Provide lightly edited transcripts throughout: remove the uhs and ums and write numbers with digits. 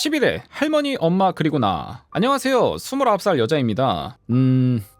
11회 할머니 엄마 그리고 나. 안녕하세요. 29살 여자입니다.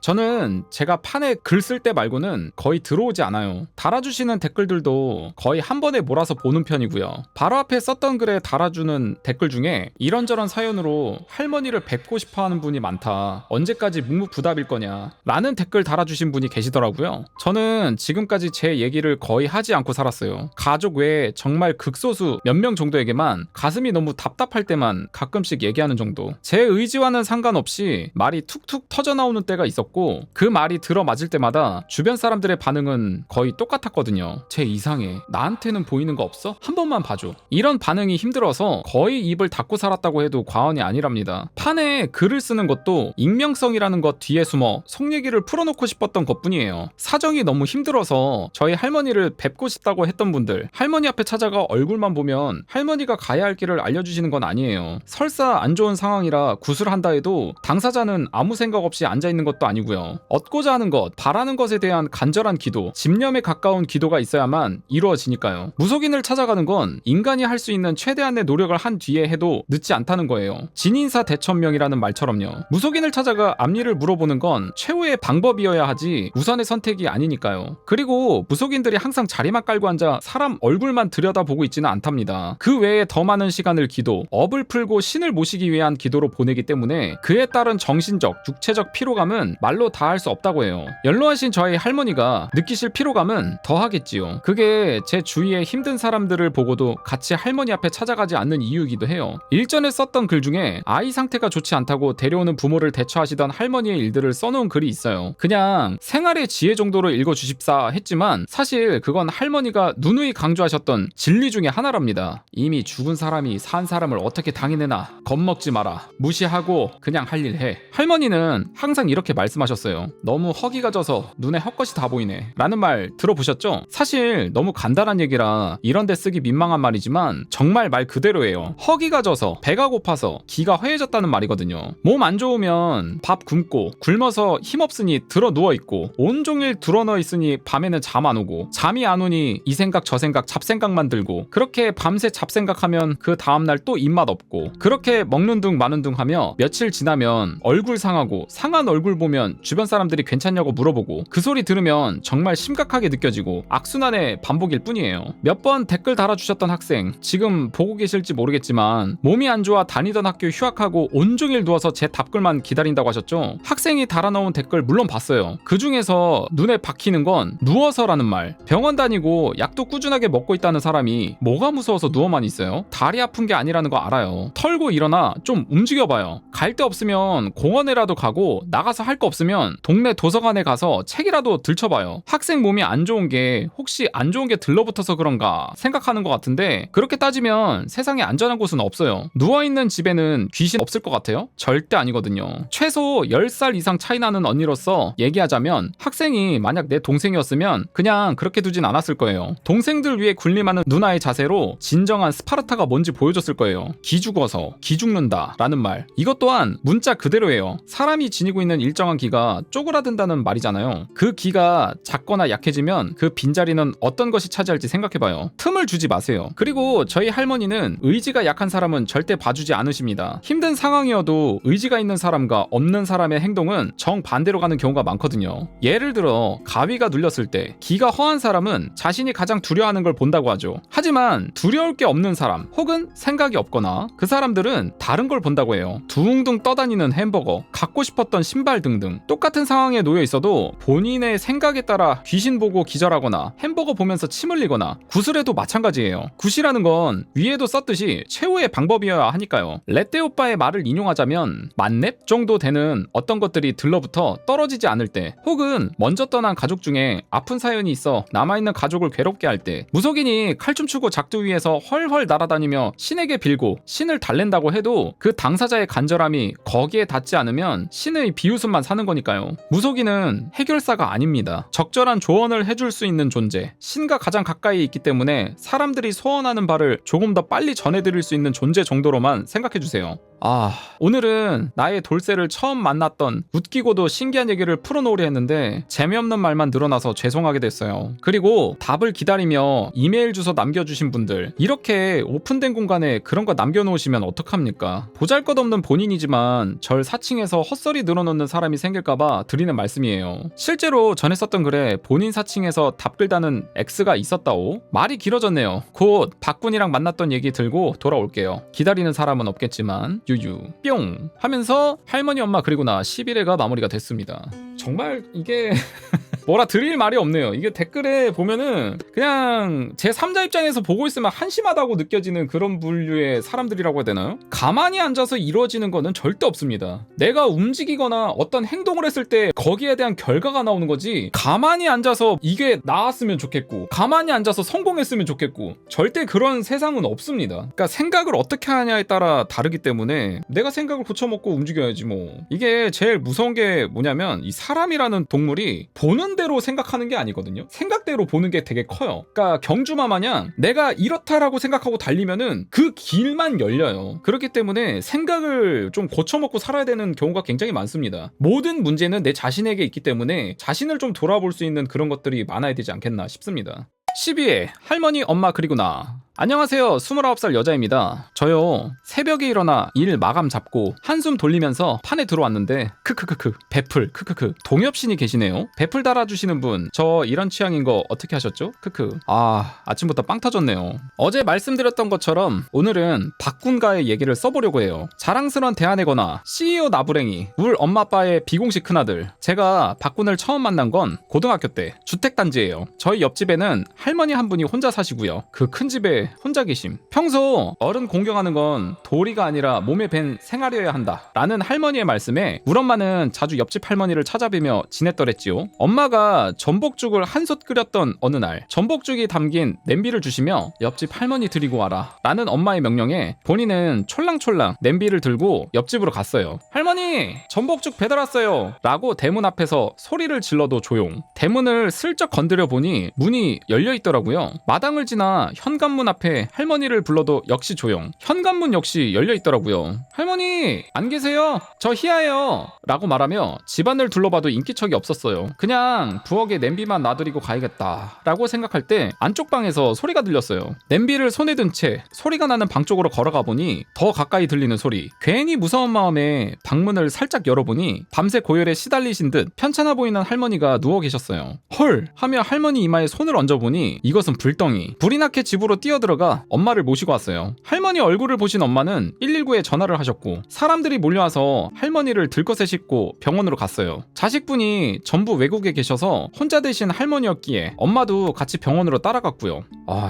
저는 제가 판에 글 쓸 때 말고는 거의 들어오지 않아요. 달아주시는 댓글들도 거의 한 번에 몰아서 보는 편이고요. 바로 앞에 썼던 글에 달아주는 댓글 중에 이런저런 사연으로 할머니를 뵙고 싶어하는 분이 많다. 언제까지 묵묵부답일 거냐 라는 댓글 달아주신 분이 계시더라고요. 저는 지금까지 제 얘기를 거의 하지 않고 살았어요. 가족 외에 정말 극소수 몇 명 정도에게만 가슴이 너무 답답할 때만 가끔씩 얘기하는 정도. 제 의지와는 상관없이 말이 툭툭 터져나오는 때가 있었고, 그 말이 들어맞을 때마다 주변 사람들의 반응은 거의 똑같았거든요. 쟤 이상해, 나한테는 보이는 거 없어? 한 번만 봐줘. 이런 반응이 힘들어서 거의 입을 닫고 살았다고 해도 과언이 아니랍니다. 판에 글을 쓰는 것도 익명성이라는 것 뒤에 숨어 속 얘기를 풀어놓고 싶었던 것뿐이에요. 사정이 너무 힘들어서 저희 할머니를 뵙고 싶다고 했던 분들, 할머니 앞에 찾아가 얼굴만 보면 할머니가 가야 할 길을 알려주시는 건 아니에요. 설사 안 좋은 상황이라 구술한다 해도 당사자는 아무 생각 없이 앉아있는 것도 아니고요. 얻고자 하는 것, 바라는 것에 대한 간절한 기도, 집념에 가까운 기도가 있어야만 이루어지니까요. 무속인을 찾아가는 건 인간이 할 수 있는 최대한의 노력을 한 뒤에 해도 늦지 않다는 거예요. 진인사 대천명이라는 말처럼요. 무속인을 찾아가 앞일을 물어보는 건 최후의 방법이어야 하지 우선의 선택이 아니니까요. 그리고 무속인들이 항상 자리만 깔고 앉아 사람 얼굴만 들여다보고 있지는 않답니다. 그 외에 더 많은 시간을 기도, 업을 풀고 신을 모시기 위한 기도로 보내기 때문에 그에 따른 정신적, 육체적 피로감은 말로 다 할 수 없다고 해요. 연로하신 저희 할머니가 느끼실 피로감은 더 하겠지요. 그게 제 주위에 힘든 사람들을 보고도 같이 할머니 앞에 찾아가지 않는 이유이기도 해요. 일전에 썼던 글 중에 아이 상태가 좋지 않다고 데려오는 부모를 대처하시던 할머니의 일들을 써놓은 글이 있어요. 그냥 생활의 지혜 정도로 읽어주십사 했지만 사실 그건 할머니가 누누이 강조하셨던 진리 중에 하나랍니다. 이미 죽은 사람이 산 사람을 어떻게 당해내나, 겁먹지 마라, 무시하고 그냥 할 일 해. 할머니는 항상 이렇게 말씀하셨어요. 너무 허기가 져서 눈에 헛것이 다 보이네 라는 말 들어보셨죠? 사실 너무 간단한 얘기라 이런데 쓰기 민망한 말이지만 정말 말 그대로예요. 허기가 져서, 배가 고파서, 기가 허해졌다는 말이거든요. 몸 안 좋으면 밥 굶고, 굶어서 힘없으니 들어 누워있고, 온종일 드러누워 있으니 밤에는 잠 안 오고, 잠이 안 오니 이 생각 저 생각 잡생각만 들고, 그렇게 밤새 잡생각하면 그 다음날 또 입맛 없고, 그렇게 먹는 둥 마는 둥 하며 며칠 지나면 얼굴 상하고, 상한 얼굴 보면 주변 사람들이 괜찮냐고 물어보고, 그 소리 들으면 정말 심각하게 느껴지고 악순환의 반복일 뿐이에요. 몇 번 댓글 달아주셨던 학생, 지금 보고 계실지 모르겠지만 몸이 안 좋아 다니던 학교 휴학하고 온종일 누워서 제 답글만 기다린다고 하셨죠? 학생이 달아놓은 댓글 물론 봤어요. 그 중에서 눈에 박히는 건 누워서라는 말. 병원 다니고 약도 꾸준하게 먹고 있다는 사람이 뭐가 무서워서 누워만 있어요? 다리 아픈 게 아니라는 거 알아요. 털고 일어나 좀 움직여봐요. 갈 데 없으면 공원에라도 가고, 나가서 할 거 없으면 동네 도서관에 가서 책이라도 들춰봐요. 학생 몸이 안 좋은 게 혹시 안 좋은 게 들러붙어서 그런가 생각하는 것 같은데, 그렇게 따지면 세상에 안전한 곳은 없어요. 누워있는 집에는 귀신 없을 것 같아요? 절대 아니거든요. 최소 10살 이상 차이 나는 언니로서 얘기하자면, 학생이 만약 내 동생이었으면 그냥 그렇게 두진 않았을 거예요. 동생들 위해 군림하는 누나의 자세로 진정한 스파르타가 뭔지 보여줬을 거예요. 기 죽어서 기 죽는다 라는 말, 이것 또한 문자 그대로예요. 사람이 지니고 있는 일정한 기가 쪼그라든다는 말이잖아요. 그 기가 작거나 약해지면 그 빈자리는 어떤 것이 차지할지 생각해봐요. 틈을 주지 마세요. 그리고 저희 할머니는 의지가 약한 사람은 절대 봐주지 않으십니다. 힘든 상황이어도 의지가 있는 사람과 없는 사람의 행동은 정반대로 가는 경우가 많거든요. 예를 들어 가위가 눌렸을 때 기가 허한 사람은 자신이 가장 두려워하는 걸 본다고 하죠. 하지만 두려울 게 없는 사람, 혹은 생각이 없거나 그 사람들은 다른 걸 본다고 해요. 둥둥 떠다니는 햄버거, 갖고 싶었던 신발 등등. 똑같은 상황에 놓여 있어도 본인의 생각에 따라 귀신 보고 기절하거나 햄버거 보면서 침 흘리거나, 구슬에도 마찬가지예요. 굿이라는 건 위에도 썼듯이 최후의 방법이어야 하니까요. 레떼 오빠의 말을 인용하자면 만렙 정도 되는 어떤 것들이 들러붙어 떨어지지 않을 때, 혹은 먼저 떠난 가족 중에 아픈 사연이 있어 남아있는 가족을 괴롭게 할 때, 무속인이 칼춤 추고 작두 위에서 헐헐 날아다니며 신에게 빌고 신을 달랜다고 해도 그 당사자의 간절함이 거기에 닿지 않으면 신의 비웃음만 사는 거니까요. 무속인은 해결사가 아닙니다. 적절한 조언을 해줄 수 있는 존재, 신과 가장 가까이 있기 때문에 사람들이 소원하는 바를 조금 더 빨리 전해드릴 수 있는 존재 정도로만 생각해주세요. 오늘은 나의 돌쇠를 처음 만났던 웃기고도 신기한 얘기를 풀어놓으려 했는데 재미없는 말만 늘어나서 죄송하게 됐어요. 그리고 답을 기다리며 이메일 주소 남겨주신 분들, 이렇게 오픈된 공간에 그런 거 남겨놓으시면 어떡합니까? 보잘것없는 본인이지만 절 사칭해서 헛소리 늘어놓는 사람이 생길까봐 드리는 말씀이에요. 실제로 전에 썼던 글에 본인 사칭해서 답글 다는 X가 있었다오. 말이 길어졌네요. 곧 박군이랑 만났던 얘기 들고 돌아올게요. 기다리는 사람은 없겠지만 유유 뿅 하면서 할머니 엄마 그리고 나 11회가 마무리가 됐습니다. 정말 이게 뭐라 드릴 말이 없네요. 이게 댓글에 보면은 그냥 제 3자 입장에서 보고 있으면 한심하다고 느껴지는 그런 분류의 사람들이라고 해야 되나요? 가만히 앉아서 이루어지는 거는 절대 없습니다. 내가 움직이거나 어떤 행동을 했을 때 거기에 대한 결과가 나오는 거지, 가만히 앉아서 이게 나았으면 좋겠고 가만히 앉아서 성공했으면 좋겠고 절대 그런 세상은 없습니다. 그러니까 생각을 어떻게 하냐에 따라 다르기 때문에 내가 생각을 고쳐먹고 움직여야지 뭐. 이게 제일 무서운 게 뭐냐면 이 사람이라는 동물이 보는 대로 생각하는 게 아니거든요. 생각대로 보는 게 되게 커요. 그러니까 경주마 마냥 내가 이렇다라고 생각하고 달리면은 그 길만 열려요. 그렇기 때문에 생각을 좀 고쳐먹고 살아야 되는 경우가 굉장히 많습니다. 모든 문제는 내 자신에게 있기 때문에 자신을 좀 돌아볼 수 있는 그런 것들이 많아야 되지 않겠나 싶습니다. 12회 할머니 엄마 그리고 나. 안녕하세요. 29살 여자입니다. 저요, 새벽에 일어나 일 마감 잡고 한숨 돌리면서 판에 들어왔는데 크크크크 베풀 크크크 동엽신이 계시네요. 베풀 달아주시는 분, 저 이런 취향인 거 어떻게 하셨죠? 크크. 아침부터 빵 터졌네요. 어제 말씀드렸던 것처럼 오늘은 박군가의 얘기를 써보려고 해요. 자랑스러운 대아내거나 CEO 나부랭이, 울 엄마 아빠의 비공식 큰아들. 제가 박군을 처음 만난 건 고등학교 때 주택단지예요. 저희 옆집에는 할머니 한 분이 혼자 사시고요. 그 큰 집에 혼자 계심. 평소 어른 공경하는 건 도리가 아니라 몸에 밴 생활이어야 한다 라는 할머니의 말씀에 우리 엄마는 자주 옆집 할머니를 찾아뵈며 지냈더랬지요. 엄마가 전복죽을 한솥 끓였던 어느 날 전복죽이 담긴 냄비를 주시며 옆집 할머니 드리고 와라 라는 엄마의 명령에 본인은 촐랑촐랑 냄비를 들고 옆집으로 갔어요. 할머니 전복죽 배달 왔어요 라고 대문 앞에서 소리를 질러도 조용. 대문을 슬쩍 건드려 보니 문이 열려있더라고요. 마당을 지나 현관문 앞에 할머니를 불러도 역시 조용. 현관문 역시 열려있더라고요. 할머니 안 계세요? 저 희아예요 라고 말하며 집안을 둘러봐도 인기척이 없었어요. 그냥 부엌에 냄비만 놔드리고 가야겠다 라고 생각할 때 안쪽 방에서 소리가 들렸어요. 냄비를 손에 든 채 소리가 나는 방 쪽으로 걸어가 보니 더 가까이 들리는 소리. 괜히 무서운 마음에 방문을 살짝 열어보니 밤새 고열에 시달리신 듯 편찮아 보이는 할머니가 누워 계셨어요. 헐 하며 할머니 이마에 손을 얹어보니 이것은 불덩이. 불이 나게 집으로 뛰어들어가 엄마를 모시고 왔어요. 할머니 얼굴을 보신 엄마는 119에 전화를 하셨고 사람들이 몰려와서 할머니를 들것에 싣고 병원으로 갔어요. 자식분이 전부 외국에 계셔서 혼자 되신 할머니였기에 엄마도 같이 병원으로 따라갔고요.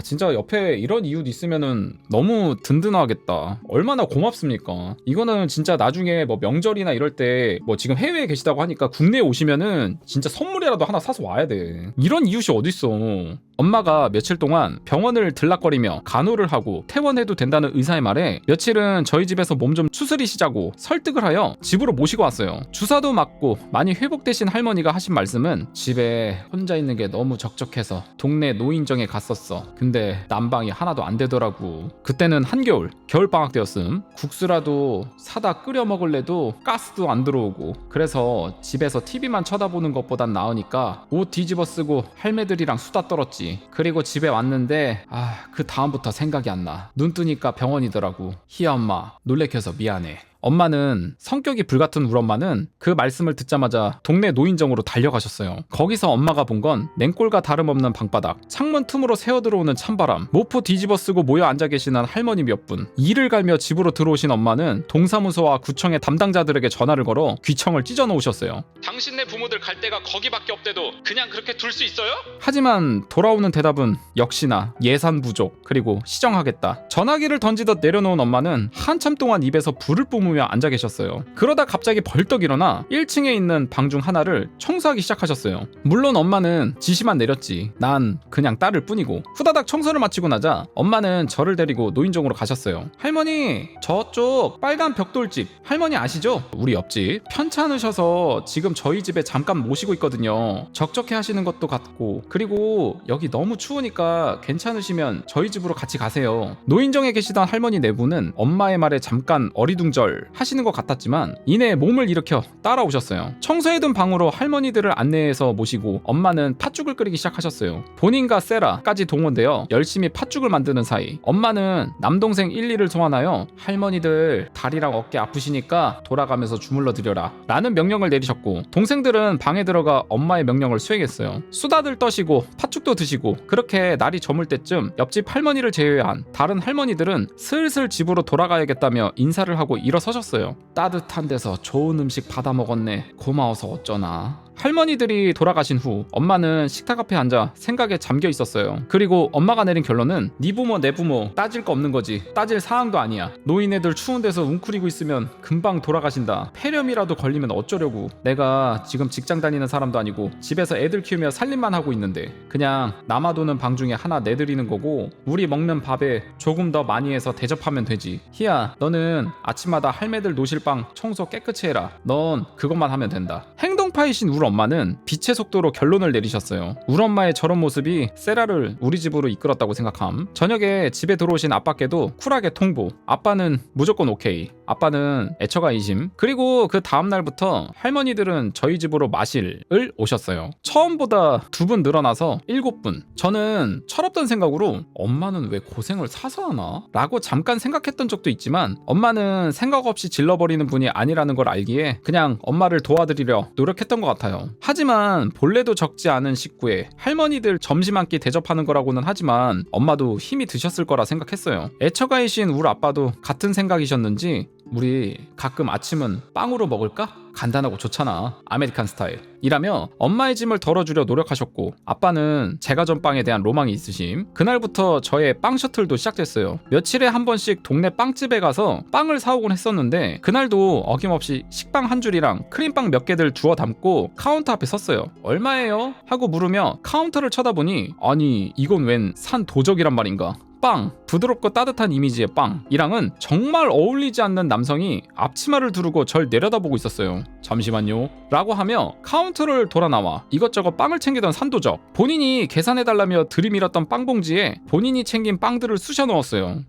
진짜 옆에 이런 이웃 있으면은 너무 든든하겠다. 얼마나 고맙습니까? 이거는 진짜 나중에 뭐 명절이나 이럴 때 뭐 지금 해외에 계시다고 하니까 국내에 오시면은 진짜 선물이라도 하나 사서 와야 돼. 이런 이웃이 어딨어. 엄마가 며칠 동안 병원을 들락거리며 간호를 하고 퇴원해도 된다는 의사의 말에 며칠은 저희 집에서 몸 좀 추스리시자고 설득을 하여 집으로 모시고 왔어요. 주사도 맞고 많이 회복되신 할머니가 하신 말씀은 집에 혼자 있는 게 너무 적적해서 동네 노인정에 갔었어. 근데 난방이 하나도 안 되더라고. 그때는 한겨울 겨울방학 때였음. 국수라도 사다 끓여 먹을래도 가스도 안 들어오고 그래서 집에서 TV만 쳐다보는 것보단 나으니까 옷 뒤집어 쓰고 할매들이랑 수다 떨었지. 그리고 집에 왔는데 그 다음부터 생각이 안 나. 눈 뜨니까 병원이더라고. 희야 엄마 놀래켜서 미안해. 엄마는 성격이 불같은 우리 엄마는 그 말씀을 듣자마자 동네 노인정으로 달려가셨어요. 거기서 엄마가 본 건 냉골과 다름없는 방바닥, 창문 틈으로 새어들어오는 찬바람, 모포 뒤집어 쓰고 모여 앉아 계시는 할머니 몇 분. 이를 갈며 집으로 들어오신 엄마는 동사무소와 구청의 담당자들에게 전화를 걸어 귀청을 찢어 놓으셨어요. 당신네 부모들 갈 데가 거기밖에 없대도 그냥 그렇게 둘 수 있어요? 하지만 돌아오는 대답은 역시나 예산 부족 그리고 시정하겠다. 전화기를 던지듯 내려놓은 엄마는 한참 동안 입에서 불을 뿜으며 덮으며 앉아 계셨어요. 그러다 갑자기 벌떡 일어나 1층에 있는 방 중 하나를 청소하기 시작하셨어요. 물론 엄마는 지시만 내렸지. 난 그냥 딸을 뿐이고. 후다닥 청소를 마치고 나자 엄마는 저를 데리고 노인정으로 가셨어요. 할머니, 저쪽 빨간 벽돌집 할머니 아시죠? 우리 옆집. 편찮으셔서 지금 저희 집에 잠깐 모시고 있거든요. 적적해 하시는 것도 같고, 그리고 여기 너무 추우니까 괜찮으시면 저희 집으로 같이 가세요. 노인정에 계시던 할머니 네 분은 엄마의 말에 잠깐 어리둥절 하시는 것 같았지만 이내 몸을 일으켜 따라오셨어요. 청소해둔 방으로 할머니들을 안내해서 모시고 엄마는 팥죽을 끓이기 시작하셨어요. 본인과 세라까지 동원되어 열심히 팥죽을 만드는 사이 엄마는 남동생 1, 2를 소환하여 할머니들 다리랑 어깨 아프시니까 돌아가면서 주물러 드려라 라는 명령을 내리셨고, 동생들은 방에 들어가 엄마의 명령을 수행했어요. 수다들 떠시고 팥죽도 드시고, 그렇게 날이 저물 때쯤 옆집 할머니를 제외한 다른 할머니들은 슬슬 집으로 돌아가야겠다며 인사를 하고 일어서셨어요. 따뜻한 데서 좋은 음식 받아 먹었네. 고마워서 어쩌나. 할머니들이 돌아가신 후 엄마는 식탁 앞에 앉아 생각에 잠겨 있었어요. 그리고 엄마가 내린 결론은 네 부모 내 부모 따질 거 없는 거지. 따질 사항도 아니야. 노인애들 추운 데서 웅크리고 있으면 금방 돌아가신다. 폐렴이라도 걸리면 어쩌려고. 내가 지금 직장 다니는 사람도 아니고 집에서 애들 키우며 살림만 하고 있는데 그냥 남아도는 방 중에 하나 내드리는 거고, 우리 먹는 밥에 조금 더 많이 해서 대접하면 되지. 희야, 너는 아침마다 할매들 노실방 청소 깨끗이 해라. 넌 그것만 하면 된다. 행동파이신 우리 엄마는 빛의 속도로 결론을 내리셨어요. 우리 엄마의 저런 모습이 세라를 우리 집으로 이끌었다고 생각함. 저녁에 집에 들어오신 아빠께도 쿨하게 통보. 아빠는 무조건 오케이. 아빠는 애처가이심. 그리고 그 다음날부터 할머니들은 저희 집으로 마실을 오셨어요. 처음보다 2분 늘어나서 7분. 저는 철없던 생각으로 엄마는 왜 고생을 사서 하나? 라고 잠깐 생각했던 적도 있지만 엄마는 생각 없이 질러버리는 분이 아니라는 걸 알기에 그냥 엄마를 도와드리려 노력했던 것 같아요. 하지만 본래도 적지 않은 식구에 할머니들 점심 한 끼 대접하는 거라고는 하지만 엄마도 힘이 드셨을 거라 생각했어요. 애처가이신 우리 아빠도 같은 생각이셨는지 우리 가끔 아침은 빵으로 먹을까? 간단하고 좋잖아. 아메리칸 스타일. 이라며 엄마의 짐을 덜어주려 노력하셨고, 아빠는 제과 전빵에 대한 로망이 있으심. 그날부터 저의 빵 셔틀도 시작됐어요. 며칠에 한 번씩 동네 빵집에 가서 빵을 사오곤 했었는데 그날도 어김없이 식빵 한 줄이랑 크림빵 몇 개들 주워 담고 카운터 앞에 섰어요. 얼마예요? 하고 물으며 카운터를 쳐다보니 아니 이건 웬 산 도적이란 말인가. 빵, 부드럽고 따뜻한 이미지의 빵이랑은 정말 어울리지 않는 남성이 앞치마를 두르고 절 내려다보고 있었어요. 잠시만요 라고 하며 카운터를 돌아 나와 이것저것 빵을 챙기던 산도적. 본인이 계산해달라며 들이밀었던 빵봉지에 본인이 챙긴 빵들을 쑤셔 넣었어요.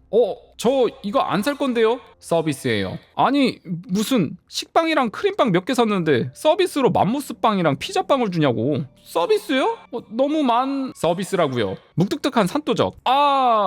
저 이거 안 살 건데요? 서비스예요. 아니 무슨 식빵이랑 크림빵 몇 개 샀는데 서비스로 맘모스빵이랑 피자빵을 주냐고. 서비스요? 너무 서비스라고요. 묵뚝뚝한 산도적.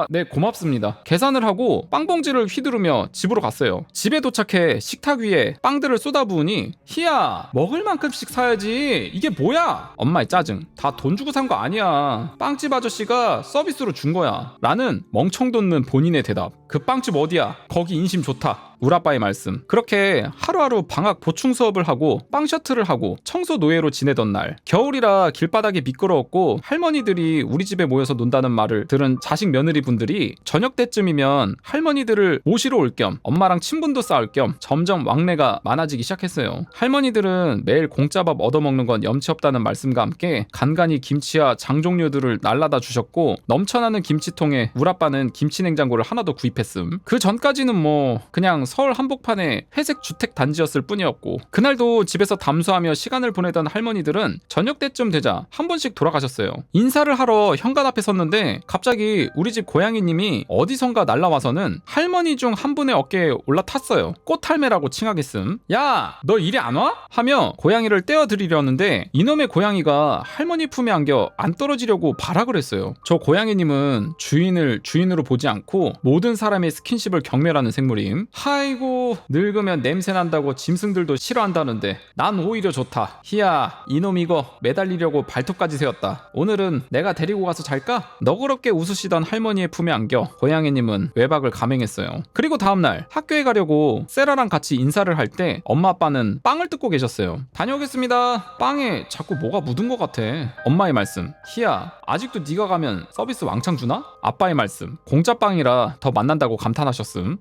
네 고맙습니다. 계산을 하고 빵봉지를 휘두르며 집으로 갔어요. 집에 도착해 식탁 위에 빵들을 쏟아부으니 희야 먹을 만큼씩 사야지. 이게 뭐야? 엄마의 짜증. 다 돈 주고 산 거 아니야. 빵집 아저씨가 서비스로 준 거야. 라는 멍청 돋는 본인의 대답. 그 빵집 어디야? 거기 인심 좋다. 우리 아빠의 말씀. 그렇게 하루하루 방학 보충 수업을 하고 빵 셔틀을 하고 청소 노예로 지내던 날, 겨울이라 길바닥이 미끄러웠고 할머니들이 우리 집에 모여서 논다는 말을 들은 자식 며느리 분들이 저녁 때쯤이면 할머니들을 모시러 올 겸 엄마랑 친분도 쌓을 겸 점점 왕래가 많아지기 시작했어요. 할머니들은 매일 공짜밥 얻어먹는 건 염치 없다는 말씀과 함께 간간히 김치와 장 종류들을 날라다 주셨고, 넘쳐나는 김치통에 우리 아빠는 김치 냉장고를 하나 더 구입했음. 그 전까지는 뭐 그냥 서울 한복판에 회색 주택 단지였을 뿐이었고, 그날도 집에서 담수하며 시간을 보내던 할머니들은 저녁 때쯤 되자 한 번씩 돌아가셨어요. 인사를 하러 현관 앞에 섰는데 갑자기 우리 집 고양이님이 어디선가 날라와서는 할머니 중 한 분의 어깨에 올라탔어요. 꽃할매라고 칭하게 씀. 야, 너 이리 안 와? 하며 고양이를 떼어드리려는데 이놈의 고양이가 할머니 품에 안겨 안 떨어지려고 발악을 했어요. 저 고양이님은 주인을 주인으로 보지 않고 모든 사람의 스킨십을 경멸하는 생물임. 아이고 늙으면 냄새 난다고 짐승들도 싫어한다는데 난 오히려 좋다. 희야 이놈 이거 매달리려고 발톱까지 세웠다. 오늘은 내가 데리고 가서 잘까? 너그럽게 웃으시던 할머니의 품에 안겨 고양이님은 외박을 감행했어요. 그리고 다음날 학교에 가려고 세라랑 같이 인사를 할 때 엄마 아빠는 빵을 뜯고 계셨어요. 다녀오겠습니다. 빵에 자꾸 뭐가 묻은 것 같아. 엄마의 말씀. 희야 아직도 네가 가면 서비스 왕창 주나? 아빠의 말씀. 공짜 빵이라 더 만난다고 감탄하셨음.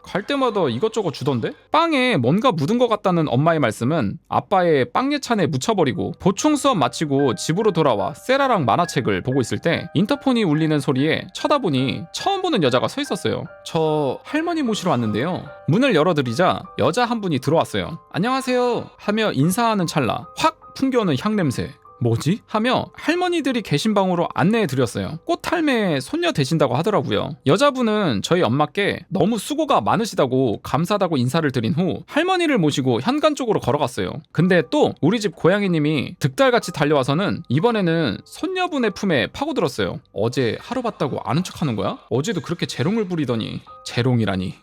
갈 때마다 얻어 이것저것 주던데? 빵에 뭔가 묻은 것 같다는 엄마의 말씀은 아빠의 빵 예찬에 묻혀버리고 보충 수업 마치고 집으로 돌아와 세라랑 만화책을 보고 있을 때 인터폰이 울리는 소리에 쳐다보니 처음 보는 여자가 서 있었어요. 저 할머니 모시러 왔는데요. 문을 열어드리자 여자 한 분이 들어왔어요. 안녕하세요 하며 인사하는 찰나 확 풍겨오는 향냄새. 뭐지? 하며 할머니들이 계신 방으로 안내해 드렸어요. 꽃할매 손녀 되신다고 하더라고요. 여자분은 저희 엄마께 너무 수고가 많으시다고 감사하다고 인사를 드린 후 할머니를 모시고 현관 쪽으로 걸어갔어요. 근데 또 우리 집 고양이님이 득달같이 달려와서는 이번에는 손녀분의 품에 파고들었어요. 어제 하루 봤다고 아는 척하는 거야? 어제도 그렇게 재롱을 부리더니.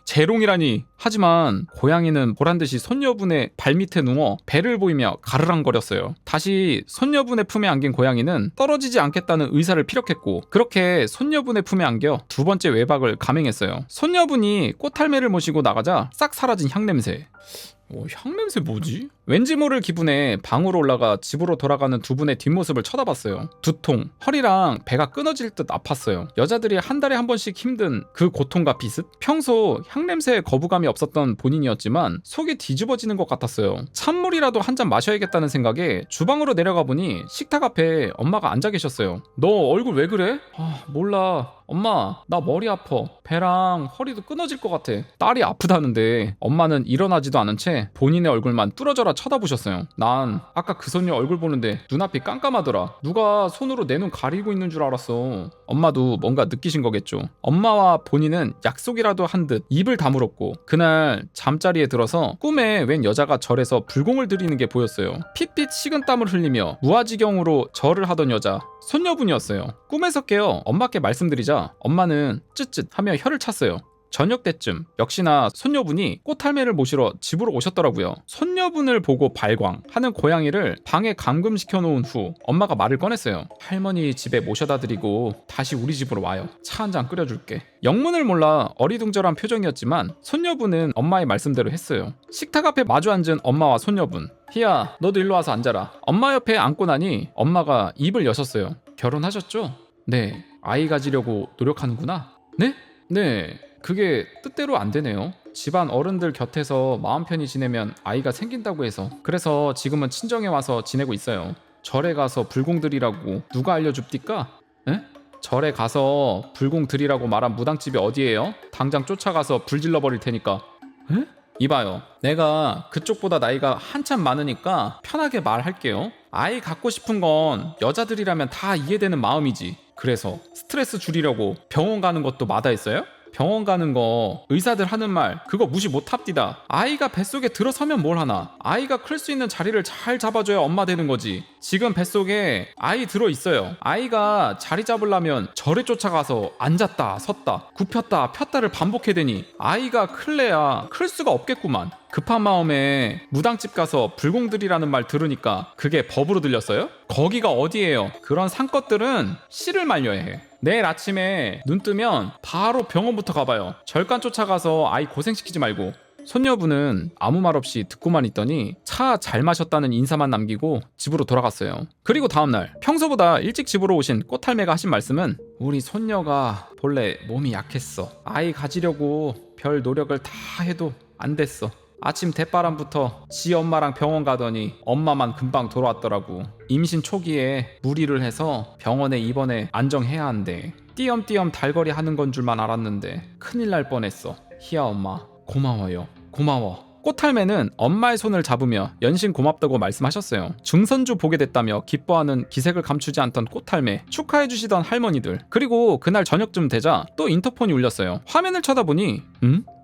재롱이라니. 하지만 고양이는 보란듯이 손녀분의 발밑에 누워 배를 보이며 가르랑거렸어요. 다시 손녀분의 품에 안긴 고양이는 떨어지지 않겠다는 의사를 피력했고 그렇게 손녀분의 품에 안겨 두 번째 외박을 감행했어요. 손녀분이 꽃할매를 모시고 나가자 싹 사라진 향냄새. 향냄새 뭐지? 왠지 모를 기분에 방으로 올라가 집으로 돌아가는 두 분의 뒷모습을 쳐다봤어요. 두통, 허리랑 배가 끊어질 듯 아팠어요. 여자들이 한 달에 한 번씩 힘든 그 고통과 비슷? 평소 향냄새에 거부감이 없었던 본인이었지만 속이 뒤집어지는 것 같았어요. 찬물이라도 한 잔 마셔야겠다는 생각에 주방으로 내려가 보니 식탁 앞에 엄마가 앉아 계셨어요. 너 얼굴 왜 그래? 몰라. 엄마, 나 머리 아파. 배랑 허리도 끊어질 것 같아. 딸이 아프다는데 엄마는 일어나지도 않은 채 본인의 얼굴만 뚫어져라 쳐다보셨어요. 난 아까 그 손녀 얼굴 보는데 눈앞이 깜깜하더라. 누가 손으로 내 눈 가리고 있는 줄 알았어. 엄마도 뭔가 느끼신 거겠죠. 엄마와 본인은 약속이라도 한 듯 입을 다물었고 그날 잠자리에 들어서 꿈에 웬 여자가 절에서 불공을 들이는 게 보였어요. 핏핏 식은땀을 흘리며 무아지경으로 절을 하던 여자 손녀분이었어요. 꿈에서 깨어 엄마께 말씀드리자 엄마는 쯧쯧 하며 혀를 찼어요. 저녁 때쯤 역시나 손녀분이 꽃할매를 모시러 집으로 오셨더라고요. 손녀분을 보고 발광 하는 고양이를 방에 감금시켜 놓은 후 엄마가 말을 꺼냈어요. 할머니 집에 모셔다 드리고 다시 우리 집으로 와요. 차 한 잔 끓여줄게. 영문을 몰라 어리둥절한 표정이었지만 손녀분은 엄마의 말씀대로 했어요. 식탁 앞에 마주 앉은 엄마와 손녀분. 희야, 너도 일로 와서 앉아라. 엄마 옆에 앉고 나니 엄마가 입을 여셨어요. 결혼하셨죠? 네. 아이 가지려고 노력하는구나. 네? 네. 그게 뜻대로 안 되네요. 집안 어른들 곁에서 마음 편히 지내면 아이가 생긴다고 해서. 그래서 지금은 친정에 와서 지내고 있어요. 절에 가서 불공 드리라고 누가 알려줍디까? 에? 절에 가서 불공 드리라고 말한 무당집이 어디예요? 당장 쫓아가서 불 질러버릴 테니까. 에? 이봐요. 내가 그쪽보다 나이가 한참 많으니까 편하게 말할게요. 아이 갖고 싶은 건 여자들이라면 다 이해되는 마음이지. 그래서 스트레스 줄이려고 병원 가는 것도 마다했어요? 병원 가는 거 의사들 하는 말 그거 무시 못합디다. 아이가 뱃속에 들어서면 뭘 하나. 아이가 클 수 있는 자리를 잘 잡아줘야 엄마 되는 거지. 지금 뱃속에 아이 들어있어요. 아이가 자리 잡으려면 절에 쫓아가서 앉았다 섰다 굽혔다 폈다를 반복해대니 아이가 클래야 클 수가 없겠구만. 급한 마음에 무당집 가서 불공들이라는 말 들으니까 그게 법으로 들렸어요? 거기가 어디예요? 그런 산것들은 씨를 말려야 해. 내일 아침에 눈 뜨면 바로 병원부터 가봐요. 절간 쫓아가서 아이 고생시키지 말고. 손녀분은 아무 말 없이 듣고만 있더니 차 잘 마셨다는 인사만 남기고 집으로 돌아갔어요. 그리고 다음날 평소보다 일찍 집으로 오신 꽃할매가 하신 말씀은 우리 손녀가 본래 몸이 약했어. 아이 가지려고 별 노력을 다 해도 안 됐어. 아침 대바람부터 지 엄마랑 병원 가더니 엄마만 금방 돌아왔더라고. 임신 초기에 무리를 해서 병원에 입원해 안정해야 한대. 띄엄띄엄 달거리 하는 건 줄만 알았는데 큰일 날 뻔했어. 희야 엄마 고마워요. 고마워. 꽃할매는 엄마의 손을 잡으며 연신 고맙다고 말씀하셨어요. 중선주 보게 됐다며 기뻐하는 기색을 감추지 않던 꽃할매, 축하해주시던 할머니들. 그리고 그날 저녁쯤 되자 또 인터폰이 울렸어요. 화면을 쳐다보니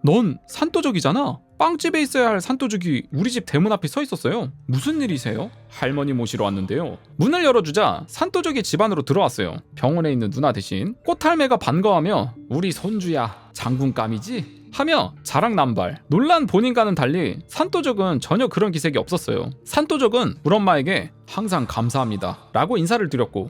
넌 산도적이잖아. 빵집에 있어야 할 산도적이 우리 집 대문 앞에 서 있었어요. 무슨 일이세요? 할머니 모시러 왔는데요. 문을 열어주자 산도적이 집 안으로 들어왔어요. 병원에 있는 누나 대신 꽃할매가 반가워하며 우리 손주야 장군감이지? 하며 자랑남발. 놀란 본인과는 달리 산도적은 전혀 그런 기색이 없었어요. 산도적은 우리 엄마에게 항상 감사합니다 라고 인사를 드렸고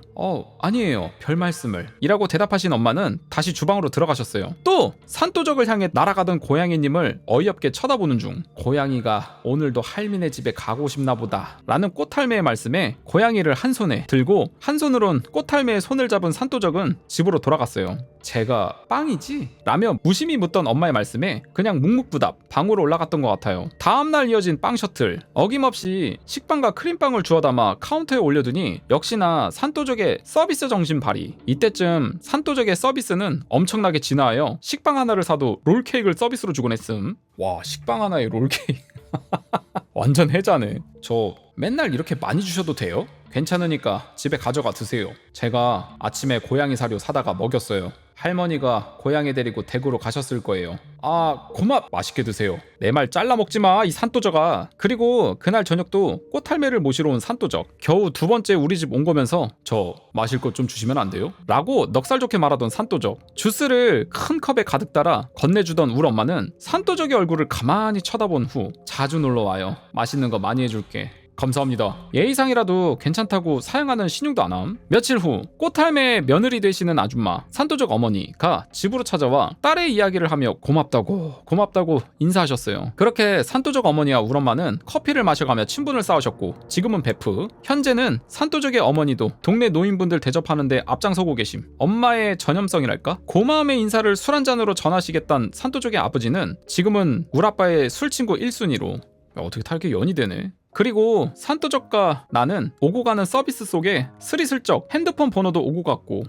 아니에요 별 말씀을 이라고 대답하신 엄마는 다시 주방으로 들어가셨어요. 또 산도적을 향해 날아가던 고양이님을 어이없게 쳐다보는 중 고양이가 오늘도 할미네 집에 가고 싶나 보다 라는 꽃할매의 말씀에 고양이를 한 손에 들고 한 손으론 꽃할매의 손을 잡은 산도적은 집으로 돌아갔어요. 제가 빵이지? 라며 무심히 묻던 엄마의 말씀에 그냥 묵묵부답 방으로 올라갔던 것 같아요. 다음날 이어진 빵 셔틀 어김없이 식빵과 크림빵을 주워 담아 카운터에 올려두니 역시나 산도적의 서비스 정신 발휘. 이때쯤 산도적의 서비스는 엄청나게 진화하여 식빵 하나를 사도 롤케이크를 서비스로 주곤 했음. 와 식빵 하나에 롤케이크 완전 해자네. 저 맨날 이렇게 많이 주셔도 돼요? 괜찮으니까 집에 가져가 드세요. 제가 아침에 고양이 사료 사다가 먹였어요. 할머니가 고양이 데리고 대구로 가셨을 거예요. 고맙. 맛있게 드세요. 내 말 잘라 먹지 마 이 산도적아. 그리고 그날 저녁도 꽃할매를 모시러 온 산도적 겨우 두 번째 우리 집 온 거면서 저 마실 것 좀 주시면 안 돼요? 라고 넉살 좋게 말하던 산도적. 주스를 큰 컵에 가득 따라 건네주던 우리 엄마는 산도적의 얼굴을 가만히 쳐다본 후 자주 놀러와요. 맛있는 거 많이 해줄게. 감사합니다. 예의상이라도 괜찮다고 사양하는 신용도 안 함. 며칠 후 꽃할매의 며느리 되시는 아줌마 산도적 어머니가 집으로 찾아와 딸의 이야기를 하며 고맙다고 인사하셨어요. 그렇게 산도적 어머니와 우리 엄마는 커피를 마셔가며 친분을 쌓으셨고 지금은 베프. 현재는 산도적의 어머니도 동네 노인분들 대접하는데 앞장서고 계심. 엄마의 전염성이랄까? 고마움의 인사를 술 한잔으로 전하시겠다는 산도적의 아버지는 지금은 우리 아빠의 술친구 1순위로 어떻게 다 이렇게 연이 되네. 그리고 산도적과 나는 오고 가는 서비스 속에 스리슬쩍 핸드폰 번호도 오고 갔고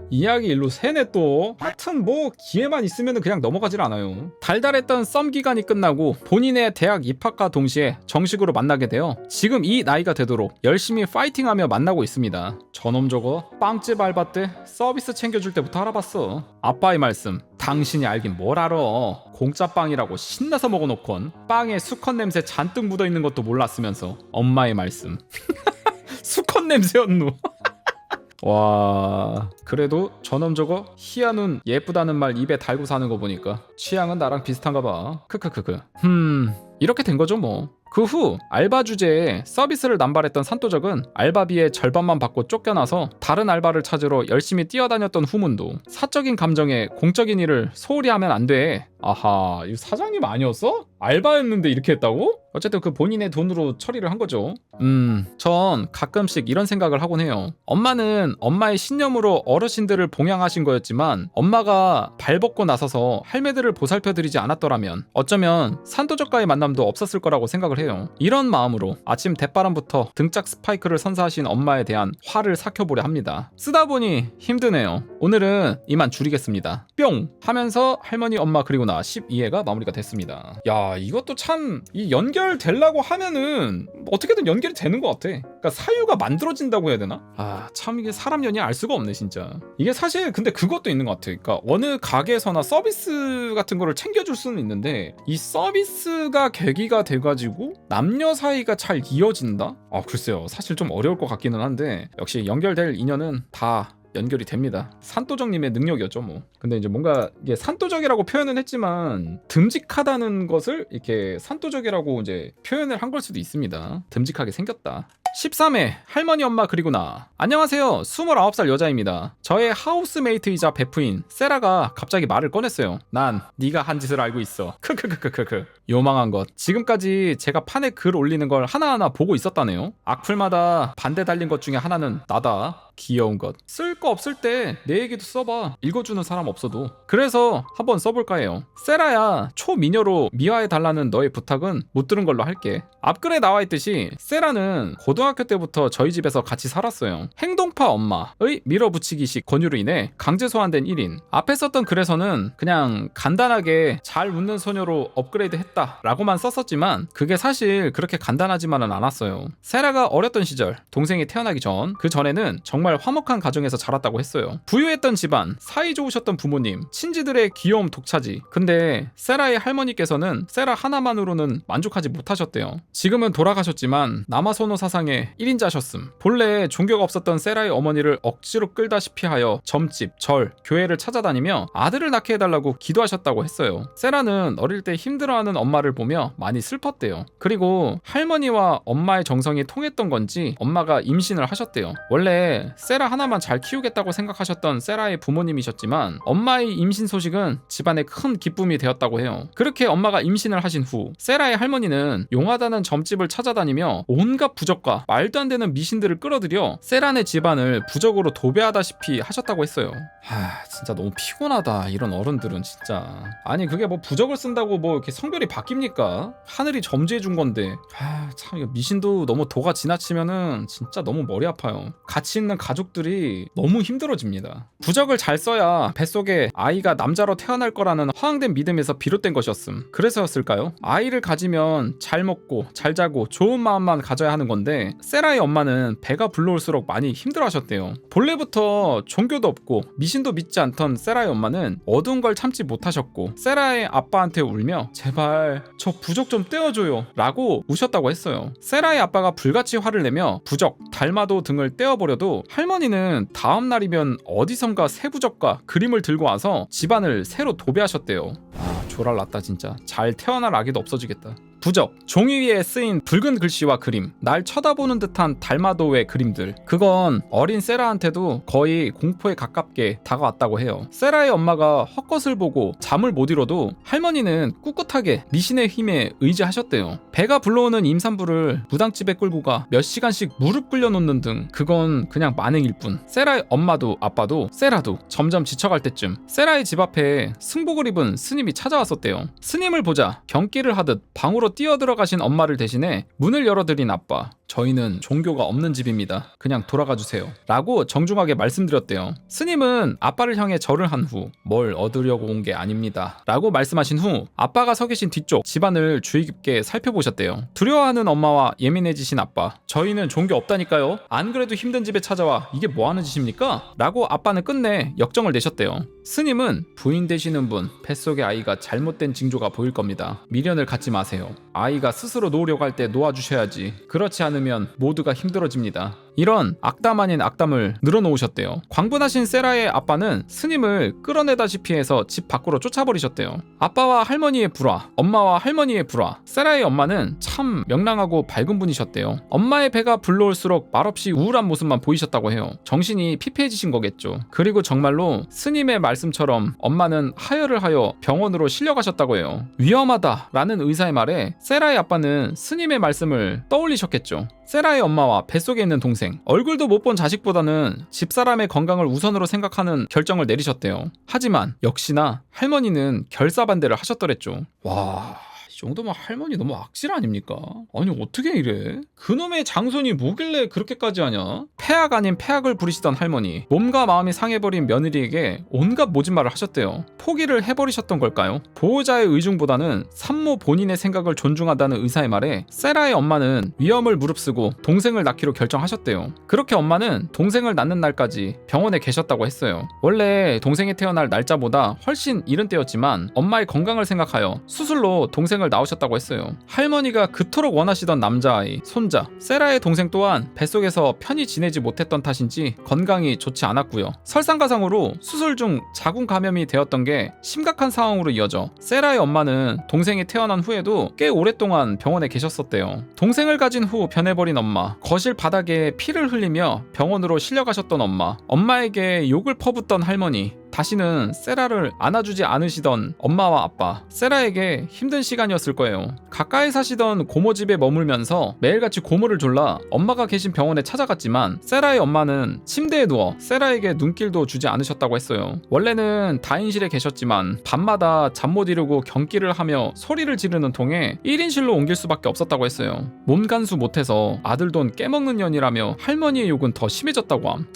이야기 일로 새네 또. 하여튼 뭐 기회만 있으면 그냥 넘어가질 않아요. 달달했던 썸 기간이 끝나고 본인의 대학 입학과 동시에 정식으로 만나게 되어 지금 이 나이가 되도록 열심히 파이팅하며 만나고 있습니다. 저놈 저거 빵집 알바 때 서비스 챙겨줄 때부터 알아봤어. 아빠의 말씀 당신이 알긴 뭘 알아. 공짜 빵이라고 신나서 먹어놓곤 빵에 수컷 냄새 잔뜩 묻어있는 것도 몰랐으면서. 엄마의 말씀 수컷 냄새였노. 와 그래도 저놈 저거 희한운 예쁘다는 말 입에 달고 사는 거 보니까 취향은 나랑 비슷한가 봐. 크크크크. 이렇게 된 거죠 뭐. 그 후 알바 주제에 서비스를 남발했던 산도적은 알바비의 절반만 받고 쫓겨나서 다른 알바를 찾으러 열심히 뛰어다녔던 후문도 사적인 감정에 공적인 일을 소홀히 하면 안 돼. 아하 이 사장님 아니었어? 알바였는데 이렇게 했다고? 어쨌든 그 본인의 돈으로 처리를 한 거죠. 전 가끔씩 이런 생각을 하곤 해요. 엄마는 엄마의 신념으로 어르신들을 봉양하신 거였지만 엄마가 발벗고 나서서 할매들을 보살펴드리지 않았더라면 어쩌면 산도적과의 만남도 없었을 거라고 생각을 해요. 이런 마음으로 아침 대바람부터 등짝 스파이크를 선사하신 엄마에 대한 화를 삭혀보려 합니다. 쓰다 보니 힘드네요. 오늘은 이만 줄이겠습니다. 뿅 하면서 할머니 엄마 그리고 나 12회가 마무리가 됐습니다. 야 이것도 참 이 연결되려고 하면은 어떻게든 연결이 되는 것 같아. 그러니까 사유가 만들어진다고 해야 되나? 참 이게 사람 연이 알 수가 없네 진짜. 이게 사실 근데 그것도 있는 것 같아. 그러니까 어느 가게에서나 서비스 같은 거를 챙겨줄 수는 있는데 이 서비스가 계기가 돼가지고 남녀 사이가 잘 이어진다? 글쎄요 사실 좀 어려울 것 같기는 한데 역시 연결될 인연은 다 연결이 됩니다. 산도적님의 능력이었죠 뭐. 근데 이제 뭔가 이게 산도적이라고 표현은 했지만 듬직하다는 것을 이렇게 산도적이라고 이제 표현을 한 걸 수도 있습니다. 듬직하게 생겼다. 13회 할머니 엄마 그리고 나. 안녕하세요 29살 여자입니다. 저의 하우스메이트이자 베프인 세라가 갑자기 말을 꺼냈어요. 난 네가 한 짓을 알고 있어. 크크크크크크. 요망한 것. 지금까지 제가 판에 글 올리는 걸 하나하나 보고 있었다네요. 악플마다 반대 달린 것 중에 하나는 나다. 귀여운 것. 쓸 거 없을 때 내 얘기도 써봐. 읽어주는 사람 없어도. 그래서 한번 써볼까 해요. 세라야 초미녀로 미화해달라는 너의 부탁은 못 들은 걸로 할게. 앞글에 나와있듯이 세라는 고등학교 때부터 저희 집에서 같이 살았어요. 행동파 엄마의 밀어붙이기식 권유로 인해 강제 소환된 1인. 앞에 썼던 글에서는 그냥 간단하게 잘 웃는 소녀로 업그레이드 했다 라고만 썼었지만 그게 사실 그렇게 간단하지만은 않았어요. 세라가 어렸던 시절 동생이 태어나기 전 그 전에는 정말 정말 화목한 가정에서 자랐다고 했어요. 부유했던 집안, 사이 좋으셨던 부모님, 친지들의 귀여움 독차지. 근데 세라의 할머니께서는 세라 하나만으로는 만족하지 못하셨대요. 지금은 돌아가셨지만 남아선호 사상의 1인자셨음. 본래 종교가 없었던 세라의 어머니를 억지로 끌다시피 하여 점집, 절, 교회를 찾아다니며 아들을 낳게 해달라고 기도하셨다고 했어요. 세라는 어릴 때 힘들어하는 엄마를 보며 많이 슬펐대요. 그리고 할머니와 엄마의 정성이 통했던 건지 엄마가 임신을 하셨대요. 원래 세라 하나만 잘 키우겠다고 생각하셨던 세라의 부모님이셨지만 엄마의 임신 소식은 집안에 큰 기쁨이 되었다고 해요. 그렇게 엄마가 임신을 하신 후 세라의 할머니는 용하다는 점집을 찾아다니며 온갖 부적과 말도 안 되는 미신들을 끌어들여 세라네 집안을 부적으로 도배하다시피 하셨다고 했어요. 진짜 너무 피곤하다. 이런 어른들은 진짜. 아니 그게 뭐 부적을 쓴다고 뭐 이렇게 성별이 바뀝니까? 하늘이 점지해 준 건데. 참 이거 미신도 너무 도가 지나치면은 진짜 너무 머리 아파요. 같이 있는 가족들이 너무 힘들어집니다. 부적을 잘 써야 뱃속에 아이가 남자로 태어날 거라는 허황된 믿음에서 비롯된 것이었음. 그래서였을까요? 아이를 가지면 잘 먹고 잘 자고 좋은 마음만 가져야 하는 건데 세라의 엄마는 배가 불러올수록 많이 힘들어하셨대요. 본래부터 종교도 없고 미신도 믿지 않던 세라의 엄마는 어두운 걸 참지 못하셨고 세라의 아빠한테 울며 제발 저 부적 좀 떼어줘요 라고 우셨다고 했어요. 세라의 아빠가 불같이 화를 내며 부적, 달마도 등을 떼어버려도 할머니는 다음 날이면 어디선가 새 부적과 그림을 들고 와서 집안을 새로 도배하셨대요. 조랄났다 진짜. 잘 태어날 아기도 없어지겠다. 부적, 종이 위에 쓰인 붉은 글씨와 그림, 날 쳐다보는 듯한 달마도의 그림들. 그건 어린 세라한테도 거의 공포에 가깝게 다가왔다고 해요. 세라의 엄마가 헛것을 보고 잠을 못 이뤄도 할머니는 꿋꿋하게 미신의 힘에 의지하셨대요. 배가 불러오는 임산부를 무당집에 끌고 가 몇 시간씩 무릎 꿇려놓는 등 그건 그냥 만행일 뿐. 세라의 엄마도 아빠도 세라도 점점 지쳐갈 때쯤 세라의 집 앞에 승복을 입은 스님이 찾아왔었대요. 스님을 보자 경기를 하듯 방으로 뛰어들어가신 엄마를 대신해 문을 열어드린 아빠. 저희는 종교가 없는 집입니다. 그냥 돌아가 주세요 라고 정중하게 말씀드렸대요. 스님은 아빠를 향해 절을 한 후 뭘 얻으려고 온 게 아닙니다 라고 말씀하신 후 아빠가 서 계신 뒤쪽 집안을 주의 깊게 살펴보셨대요. 두려워하는 엄마와 예민해지신 아빠. 저희는 종교 없다니까요. 안 그래도 힘든 집에 찾아와 이게 뭐하는 짓입니까? 라고 아빠는 끝내 역정을 내셨대요. 스님은 부인 되시는 분 뱃속의 아이가 잘못된 징조가 보일 겁니다. 미련을 갖지 마세요. 아이가 스스로 놓으려고 할 때 놓아주셔야지. 그렇지 않으면 모두가 힘들어집니다. 이런 악담 아닌 악담을 늘어놓으셨대요. 광분하신 세라의 아빠는 스님을 끌어내다시피 해서 집 밖으로 쫓아버리셨대요. 아빠와 할머니의 불화, 엄마와 할머니의 불화. 세라의 엄마는 참 명랑하고 밝은 분이셨대요. 엄마의 배가 불러올수록 말없이 우울한 모습만 보이셨다고 해요. 정신이 피폐해지신 거겠죠. 그리고 정말로 스님의 말씀처럼 엄마는 하혈을 하여 병원으로 실려가셨다고 해요. 위험하다라는 의사의 말에 세라의 아빠는 스님의 말씀을 떠올리셨겠죠. 세라의 엄마와 뱃속에 있는 동생, 얼굴도 못 본 자식보다는 집사람의 건강을 우선으로 생각하는 결정을 내리셨대요. 하지만 역시나 할머니는 결사반대를 하셨더랬죠. 이 정도면 할머니 너무 악질 아닙니까? 아니 어떻게 이래? 그놈의 장손이 뭐길래 그렇게까지 하냐? 폐악 아닌 폐악을 부리시던 할머니. 몸과 마음이 상해버린 며느리에게 온갖 모진말을 하셨대요. 포기를 해버리셨던 걸까요? 보호자의 의중보다는 산모 본인의 생각을 존중한다는 의사의 말에 세라의 엄마는 위험을 무릅쓰고 동생을 낳기로 결정하셨대요. 그렇게 엄마는 동생을 낳는 날까지 병원에 계셨다고 했어요. 원래 동생이 태어날 날짜보다 훨씬 이른 때였지만 엄마의 건강을 생각하여 수술로 동생을 낳으셨다고 했어요. 할머니가 그토록 원하시던 남자아이, 손자, 세라의 동생 또한 뱃속에서 편히 지내지 못했던 탓인지 건강이 좋지 않았고요. 설상가상으로 수술 중 자궁 감염이 되었던 게 심각한 상황으로 이어져 세라의 엄마는 동생이 태어난 후에도 꽤 오랫동안 병원에 계셨었대요. 동생을 가진 후 변해버린 엄마, 거실 바닥에 피를 흘리며 병원으로 실려가셨던 엄마, 엄마에게 욕을 퍼붓던 할머니, 다시는 세라를 안아주지 않으시던 엄마와 아빠. 세라에게 힘든 시간이었을 거예요. 가까이 사시던 고모 집에 머물면서 매일같이 고모를 졸라 엄마가 계신 병원에 찾아갔지만 세라의 엄마는 침대에 누워 세라에게 눈길도 주지 않으셨다고 했어요. 원래는 다인실에 계셨지만 밤마다 잠 못 이루고 경기를 하며 소리를 지르는 통에 1인실로 옮길 수밖에 없었다고 했어요. 몸 간수 못해서 아들 돈 깨먹는 년이라며 할머니의 욕은 더 심해졌다고 함.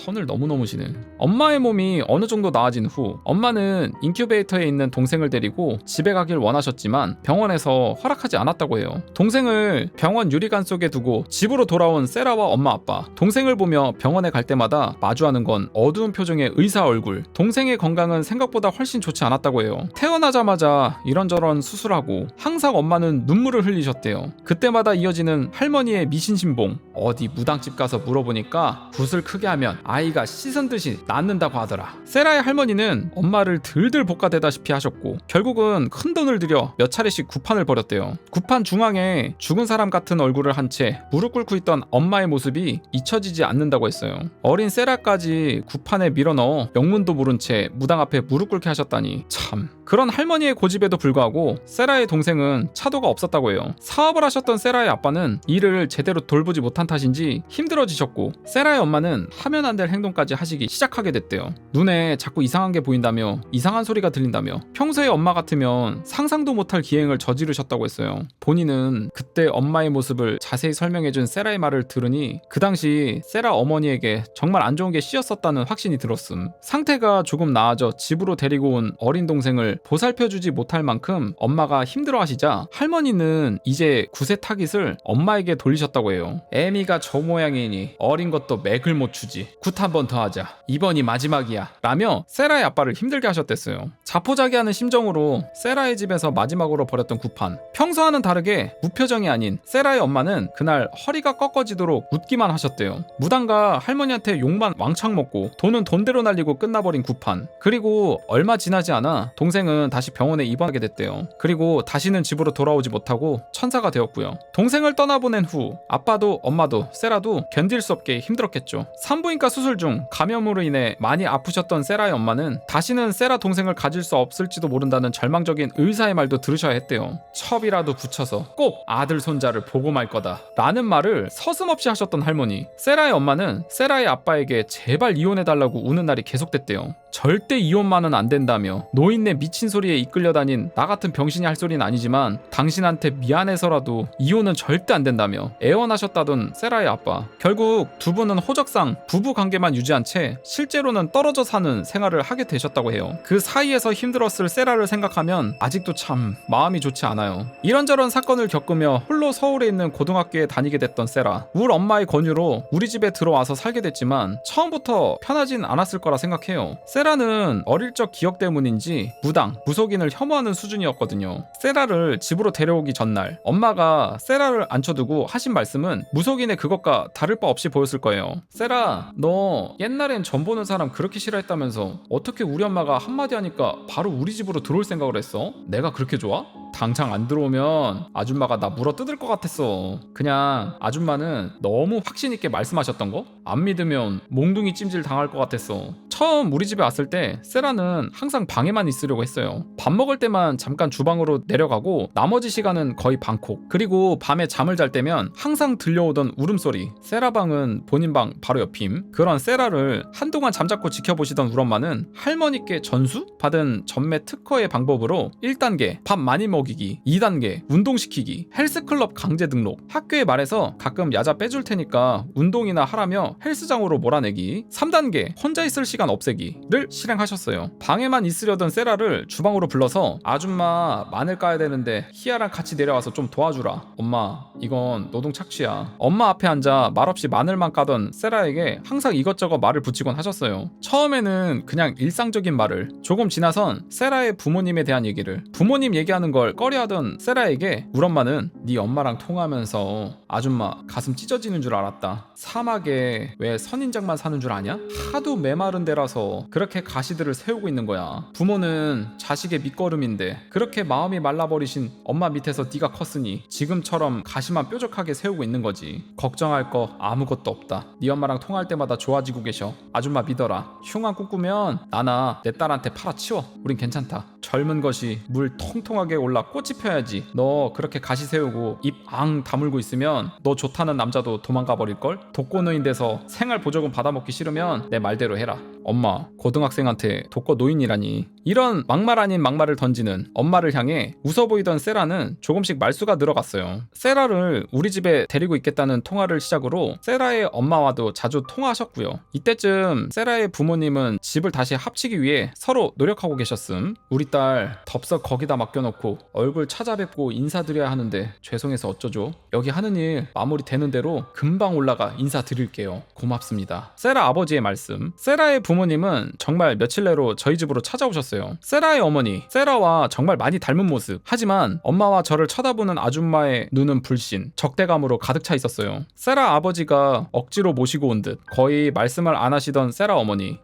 선을 너무 넘으시네. 엄마의 몸이 어느 정도 나아진 후 엄마는 인큐베이터에 있는 동생을 데리고 집에 가길 원하셨지만 병원에서 허락하지 않았다고 해요. 동생을 병원 유리관 속에 두고 집으로 돌아온 세라와 엄마 아빠. 동생을 보며 병원에 갈 때마다 마주하는 건 어두운 표정의 의사 얼굴. 동생의 건강은 생각보다 훨씬 좋지 않았다고 해요. 태어나자마자 이런저런 수술하고 항상 엄마는 눈물을 흘리셨대요. 그때마다 이어지는 할머니의 미신신봉. 어디 무당집 가서 물어보니까 붓을 크게 하면 아이가 씻은 듯이 낫는다고 하더라. 세라의 할머니는 엄마를 들들 볶아대다시피 하셨고 결국은 큰 돈을 들여 몇 차례씩 구판을 벌였대요. 구판 중앙에 죽은 사람 같은 얼굴을 한 채 무릎 꿇고 있던 엄마의 모습이 잊혀지지 않는다고 했어요. 어린 세라까지 구판에 밀어넣어 영문도 모른 채 무당 앞에 무릎 꿇게 하셨다니 참. 그런 할머니의 고집에도 불구하고 세라의 동생은 차도가 없었다고 해요. 사업을 하셨던 세라의 아빠는 일을 제대로 돌보지 못한 탓인지 힘들어지셨고 세라의 엄마는 하면 안 될 행동까지 하시기 시작하게 됐대요. 눈에 자꾸 이상한 게 보인다며 이상한 소리가 들린다며 평소에 엄마 같으면 상상도 못할 기행을 저지르셨다고 했어요. 본인은 그때 엄마의 모습을 자세히 설명해준 세라의 말을 들으니 그 당시 세라 어머니에게 정말 안 좋은 게 씌었었다는 확신이 들었음. 상태가 조금 나아져 집으로 데리고 온 어린 동생을 보살펴주지 못할 만큼 엄마가 힘들어하시자 할머니는 이제 구세 타깃을 엄마에게 돌리셨다고 해요. 애미가 저 모양이니 어린 것도 맥을 못 추지. 굿 한 번 더 하자. 이번이 마지막이야. 라며 세라의 아빠를 힘들게 하셨댔어요. 자포자기하는 심정으로 세라의 집에서 마지막으로 벌였던 구판. 평소와는 다르게 무표정이 아닌 세라의 엄마는 그날 허리가 꺾어지도록 웃기만 하셨대요. 무당과 할머니한테 욕만 왕창 먹고 돈은 돈대로 날리고 끝나버린 구판. 그리고 얼마 지나지 않아 동생은 다시 병원에 입원하게 됐대요. 그리고 다시는 집으로 돌아오지 못하고 천사가 되었고요. 동생을 떠나보낸 후 아빠도 엄마도 세라도 견딜 수 없게 힘들었겠죠. 산부인과 수술 중 감염으로 인해 많이 아프셨던 세라의 엄마는 다시는 세라 동생을 가질 수 없을지도 모른다는 절망적인 의사의 말도 들으셔야 했대요. 첩이라도 붙여서 꼭 아들 손자를 보고 말 거다 라는 말을 서슴없이 하셨던 할머니. 세라의 엄마는 세라의 아빠에게 제발 이혼해달라고 우는 날이 계속됐대요. 절대 이혼만은 안 된다며 노인네 미친 소리에 이끌려 다닌 나 같은 병신이 할 소리는 아니지만 당신한테 미안해서라도 이혼은 절대 안 된다며 애원하셨다던 세라의 아빠. 결국 두 분은 호적상 부부 관계만 유지한 채 실제로는 떨어져 사는 생활을 하게 되셨다고 해요. 그 사이에서 힘들었을 세라를 생각하면 아직도 참 마음이 좋지 않아요. 이런저런 사건을 겪으며 홀로 서울에 있는 고등학교에 다니게 됐던 세라. 울 엄마의 권유로 우리 집에 들어와서 살게 됐지만 처음부터 편하진 않았을 거라 생각해요. 세라는 어릴 적 기억 때문인지 무당, 무속인을 혐오하는 수준이었거든요. 세라를 집으로 데려오기 전날 엄마가 세라를 앉혀두고 하신 말씀은 무속인의 그것과 다를 바 없이 보였을 거예요. 세라, 너 옛날엔 전 보는 사람 그렇게 싫어했다면서 어떻게 우리 엄마가 한마디 하니까 바로 우리 집으로 들어올 생각을 했어? 내가 그렇게 좋아? 당장 안 들어오면 아줌마가 나 물어 뜯을 것 같았어. 그냥 아줌마는 너무 확신 있게 말씀하셨던 거? 안 믿으면 몽둥이 찜질 당할 것 같았어. 처음 우리 집에 왔을 때 세라는 항상 방에만 있으려고 했어요. 밥 먹을 때만 잠깐 주방으로 내려가고 나머지 시간은 거의 방콕. 그리고 밤에 잠을 잘 때면 항상 들려오던 울음소리. 세라 방은 본인 방 바로 옆임. 그런 세라를 한동안 잠자코 지켜보시던 우리 엄마는 할머니께 전수? 받은 전매 특허의 방법으로 1단계 밥 많이 먹이기, 2단계 운동시키기, 헬스클럽 강제 등록, 학교에 말해서 가끔 야자 빼줄 테니까 운동이나 하라며 헬스장으로 몰아내기, 3단계 혼자 있을 시간 없애기를 실행하셨어요. 방에만 있으려던 세라를 주방으로 불러서 아줌마 마늘 까야 되는데 희아랑 같이 내려와서 좀 도와주라. 엄마 이건 노동 착취야. 엄마 앞에 앉아 말없이 마늘만 까던 세라에게 항상 이것저것 말을 붙이곤 하셨어요. 처음에는 그냥 일상적인 말을, 조금 지나선 세라의 부모님에 대한 얘기를, 부모님 얘기하는 걸 꺼려하던 세라에게 우리 엄마는 네 엄마랑 통하면서 아줌마 가슴 찢어지는 줄 알았다. 사막에 왜 선인장만 사는 줄 아냐? 하도 메마른 데라서 그렇게 가시들을 세우고 있는 거야. 부모는 자식의 밑거름인데 그렇게 마음이 말라버리신 엄마 밑에서 네가 컸으니 지금처럼 가시만 뾰족하게 세우고 있는 거지. 걱정할 거 아무것도 없다. 네 엄마랑 통할 때마다 좋아지고 계셔. 아줌마 믿어라. 흉한 꿈꾸면 나나 내 딸한테 팔아치워. 우린 괜찮다. 젊은 것이 물 통통하게 올라 꽃이 펴야지. 너 그렇게 가시 세우고 입 앙 다물고 있으면 너 좋다는 남자도 도망가 버릴걸? 독거노인 돼서 생활 보조금 받아먹기 싫으면 내 말대로 해라. 엄마, 고등학생한테 독거 노인이라니. 이런 막말 아닌 막말을 던지는 엄마를 향해 웃어 보이던 세라는 조금씩 말수가 늘어갔어요. 세라를 우리 집에 데리고 있겠다는 통화를 시작으로 세라의 엄마와도 자주 통화하셨고요. 이때쯤 세라의 부모님은 집을 다시 합치기 위해 서로 노력하고 계셨음. 우리 딸 덥석 거기다 맡겨놓고 얼굴 찾아뵙고 인사드려야 하는데 죄송해서 어쩌죠? 여기 하는 일 마무리 되는 대로 금방 올라가 인사드릴게요. 고맙습니다. 세라 아버지의 말씀. 세라의 부모님은 정말 며칠 내로 저희 집으로 찾아오셨어요. 세라의 어머니, 세라와 정말 많이 닮은 모습. 하지만 엄마와 저를 쳐다보는 아줌마의 눈은 불신, 적대감으로 가득 차 있었어요. 세라 아버지가 억지로 모시고 온 듯 거의 말씀을 안 하시던 세라 어머니.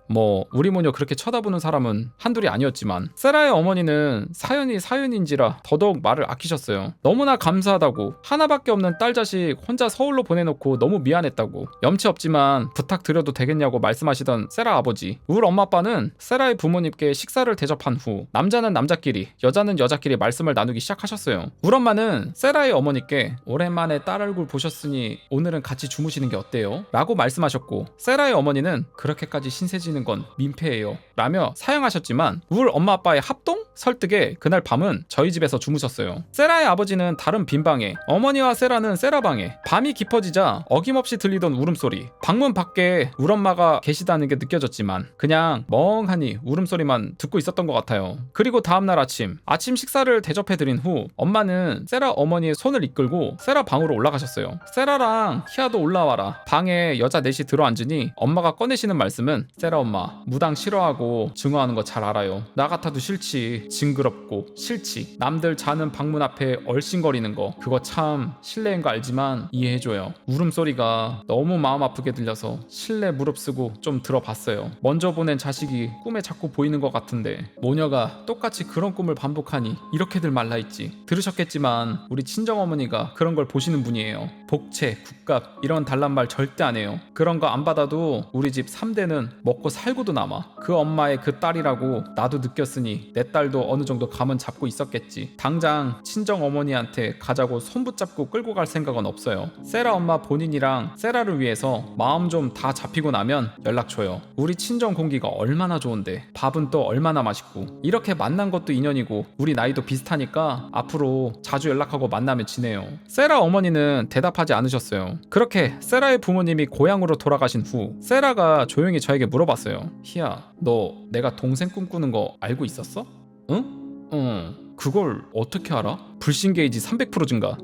우리 모녀 그렇게 쳐다보는 사람은 한둘이 아니었지만 세라의 어머니는 사연이 사연인지라 더더욱 말을 아끼셨어요. 너무나 감사하다고, 하나밖에 없는 딸 자식 혼자 서울로 보내놓고 너무 미안했다고, 염치 없지만 부탁드려도 되겠냐고 말씀하시던 세라 아버지. 우리 엄마 아빠는 세라의 부모님께 식사를 대접한 후 남자는 남자끼리, 여자는 여자끼리 말씀을 나누기 시작하셨어요. 우리 엄마는 세라의 어머니께 오랜만에 딸 얼굴 보셨으니 오늘은 같이 주무시는 게 어때요? 라고 말씀하셨고, 세라의 어머니는 그렇게까지 신세지는 건 민폐예요 라며 사양하셨지만 우리 엄마 아빠의 합동? 설득에 그날 밤은 저희 집에서 주무셨어요. 세라의 아버지는 다른 빈방에, 어머니와 세라는 세라방에. 밤이 깊어지자 어김없이 들리던 울음소리. 방문 밖에 우리 엄마가 계시다는 게 느껴졌지만 그냥 멍하니 울음소리만 듣고 있었던 것 같아요. 그리고 다음날 아침 식사를 대접해드린 후 엄마는 세라 어머니의 손을 이끌고 세라 방으로 올라가셨어요. 세라랑 희아도 올라와라. 방에 여자 넷이 들어앉으니 엄마가 꺼내시는 말씀은, 세라 엄마 무당 싫어하고 증오하는 거 잘 알아요. 나 같아도 싫지. 징그럽고 싫지. 남들 자는 방문 앞에 얼씬거리는 거 그거 참 실례인 거 알지만 이해해줘요. 울음소리가 너무 마음 아프게 들려서 실내 무릅쓰고 좀 들어봤어요. 먼저 보낸 자식이 꿈에 자꾸 보이는 것 같은데 모녀가 똑같이 그런 꿈을 반복하니 이렇게들 말라있지. 들으셨겠지만 우리 친정어머니가 그런 걸 보시는 분이에요. 복채, 국값 이런 달란 말 절대 안 해요. 그런 거 안 받아도 우리 집 3대는 먹고 살고도 남아. 그 엄마의 그 딸이라고 나도 느꼈으니 내 딸도 어느 정도 감은 잡고 있었겠지. 당장 친정어머니한테 가자고 손 붙잡고 끌고 갈 생각은 없어요. 세라 엄마 본인이랑 세라를 위해서 마음 좀 다 잡히고 나면 연락 줘요. 우리 친정 공기가 얼마나 좋은데 밥은 또 얼마나 맛있고. 이렇게 만난 것도 인연이고 우리 나이도 비슷하니까 앞으로 자주 연락하고 만나면 지내요. 세라 어머니는 대답하지 않으셨어요. 그렇게 세라의 부모님이 고향으로 돌아가신 후 세라가 조용히 저에게 물어봤어요. 희야, 너 내가 동생 꿈꾸는 거 알고 있었어? 응? 그걸 어떻게 알아? 불신 게이지 300% 증가.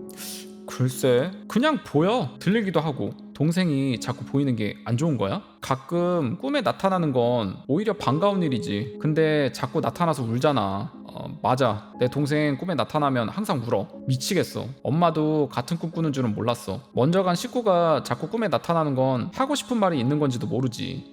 글쎄, 그냥 보여. 들리기도 하고. 동생이 자꾸 보이는 게 안 좋은 거야? 가끔 꿈에 나타나는 건 오히려 반가운 일이지. 근데 자꾸 나타나서 울잖아. 맞아. 내 동생 꿈에 나타나면 항상 울어. 미치겠어. 엄마도 같은 꿈 꾸는 줄은 몰랐어. 먼저 간 식구가 자꾸 꿈에 나타나는 건 하고 싶은 말이 있는 건지도 모르지.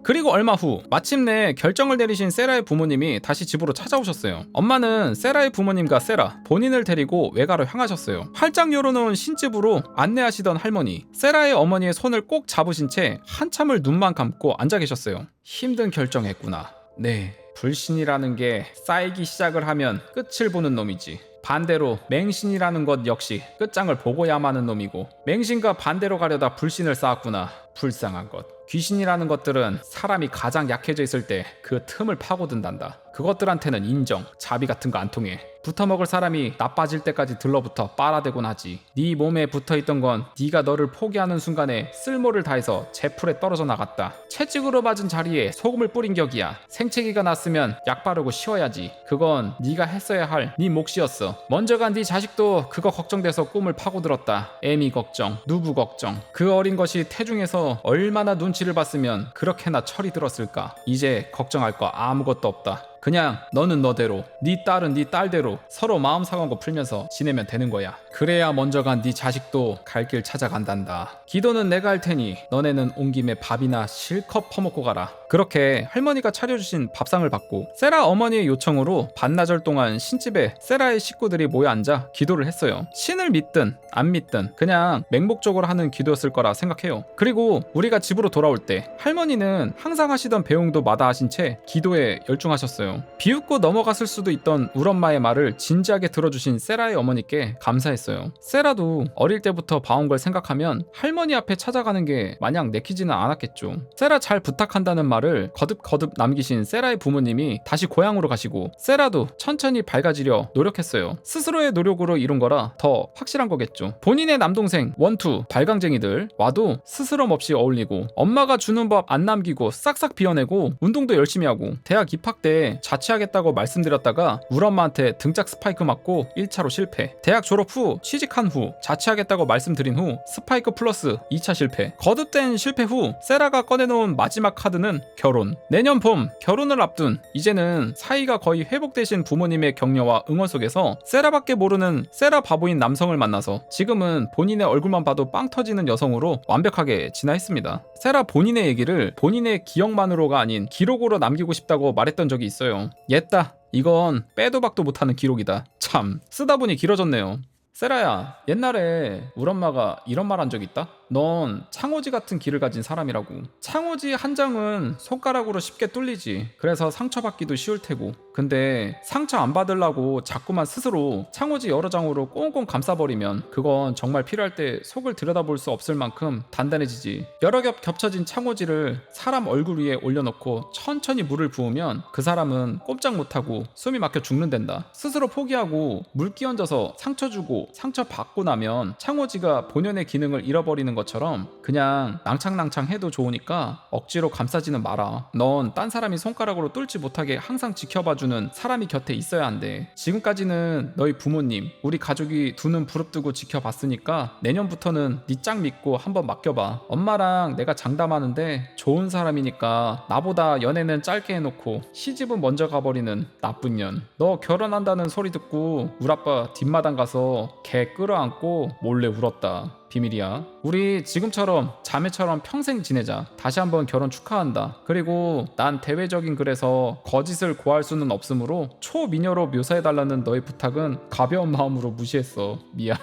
그리고 얼마 후 마침내 결정을 내리신 세라의 부모님이 다시 집으로 찾아오셨어요. 엄마는 세라의 부모님과 세라 본인을 데리고 외가로 향하셨어요. 활짝 열어놓은 신집으로 안내하시던 할머니, 세라의 어머니의 손을 꼭 잡으신 채 한참을 눈만 감고 앉아 계셨어요. 힘든 결정했구나. 네, 불신이라는 게 쌓이기 시작을 하면 끝을 보는 놈이지. 반대로 맹신이라는 것 역시 끝장을 보고야만 하는 놈이고, 맹신과 반대로 가려다 불신을 쌓았구나. 불쌍한 것. 귀신이라는 것들은 사람이 가장 약해져 있을 때 그 틈을 파고든단다. 그것들한테는 인정, 자비 같은 거 안 통해. 붙어먹을 사람이 나빠질 때까지 들러붙어 빨아대곤 하지. 네 몸에 붙어있던 건 네가 너를 포기하는 순간에 쓸모를 다해서 제풀에 떨어져 나갔다. 채찍으로 맞은 자리에 소금을 뿌린 격이야. 생채기가 났으면 약 바르고 쉬어야지. 그건 네가 했어야 할 네 몫이었어. 먼저 간 네 자식도 그거 걱정돼서 꿈을 파고들었다. 애미 걱정, 누구 걱정. 그 어린 것이 태중에서 얼마나 눈치를 봤으면 그렇게나 철이 들었을까. 이제 걱정할 거 아무것도 없다. 그냥 너는 너대로, 네 딸은 네 딸대로 서로 마음 상한 거 풀면서 지내면 되는 거야. 그래야 먼저 간 네 자식도 갈 길 찾아간단다. 기도는 내가 할 테니 너네는 온 김에 밥이나 실컷 퍼먹고 가라. 그렇게 할머니가 차려주신 밥상을 받고 세라 어머니의 요청으로 반나절 동안 신집에 세라의 식구들이 모여 앉아 기도를 했어요. 신을 믿든 안 믿든 그냥 맹목적으로 하는 기도였을 거라 생각해요. 그리고 우리가 집으로 돌아올 때 할머니는 항상 하시던 배웅도 마다하신 채 기도에 열중하셨어요. 비웃고 넘어갔을 수도 있던 우리 엄마의 말을 진지하게 들어주신 세라의 어머니께 감사했어요. 세라도 어릴 때부터 봐온 걸 생각하면 할머니 앞에 찾아가는 게 마냥 내키지는 않았겠죠. 세라 잘 부탁한다는 말 말을 거듭거듭 남기신 세라의 부모님이 다시 고향으로 가시고 세라도 천천히 밝아지려 노력했어요. 스스로의 노력으로 이룬 거라 더 확실한 거겠죠. 본인의 남동생 원투 발광쟁이들 와도 스스럼 없이 어울리고 엄마가 주는 법 안 남기고 싹싹 비워내고 운동도 열심히 하고 대학 입학 때 자취하겠다고 말씀드렸다가 우리 엄마한테 등짝 스파이크 맞고 1차로 실패. 대학 졸업 후 취직한 후 자취하겠다고 말씀드린 후 스파이크 플러스 2차 실패. 거듭된 실패 후 세라가 꺼내놓은 마지막 카드는 결혼. 내년 봄 결혼을 앞둔 이제는 사이가 거의 회복되신 부모님의 격려와 응원 속에서 세라밖에 모르는 세라 바보인 남성을 만나서 지금은 본인의 얼굴만 봐도 빵 터지는 여성으로 완벽하게 진화했습니다. 세라 본인의 얘기를 본인의 기억만으로가 아닌 기록으로 남기고 싶다고 말했던 적이 있어요. 옛다. 이건 빼도 박도 못하는 기록이다. 참 쓰다 보니 길어졌네요. 세라야, 옛날에 우리 엄마가 이런 말 한 적 있다? 넌 창호지 같은 기를 가진 사람이라고. 창호지 한 장은 손가락으로 쉽게 뚫리지. 그래서 상처받기도 쉬울 테고. 근데 상처 안 받으려고 자꾸만 스스로 창호지 여러 장으로 꽁꽁 감싸버리면 그건 정말 필요할 때 속을 들여다볼 수 없을 만큼 단단해지지. 여러 겹 겹쳐진 창호지를 사람 얼굴 위에 올려놓고 천천히 물을 부으면 그 사람은 꼼짝 못하고 숨이 막혀 죽는단다. 스스로 포기하고 물 끼얹어서 상처 주고 상처 받고 나면 창호지가 본연의 기능을 잃어버리는 것처럼 그냥 낭창낭창 해도 좋으니까 억지로 감싸지는 마라. 넌 딴 사람이 손가락으로 뚫지 못하게 항상 지켜봐주는 사람이 곁에 있어야 한대. 지금까지는 너희 부모님, 우리 가족이 두 눈 부릅뜨고 지켜봤으니까 내년부터는 네 짝 믿고 한번 맡겨봐. 엄마랑 내가 장담하는데 좋은 사람이니까 나보다 연애는 짧게 해놓고 시집은 먼저 가버리는 나쁜 년. 너 결혼한다는 소리 듣고 우리 아빠 뒷마당 가서 개 끌어안고 몰래 울었다. 비밀이야. 우리 지금처럼 자매처럼 평생 지내자. 다시 한번 결혼 축하한다. 그리고 난 대외적인 글에서 거짓을 고할 수는 없으므로 초미녀로 묘사해달라는 너의 부탁은 가벼운 마음으로 무시했어. 미안.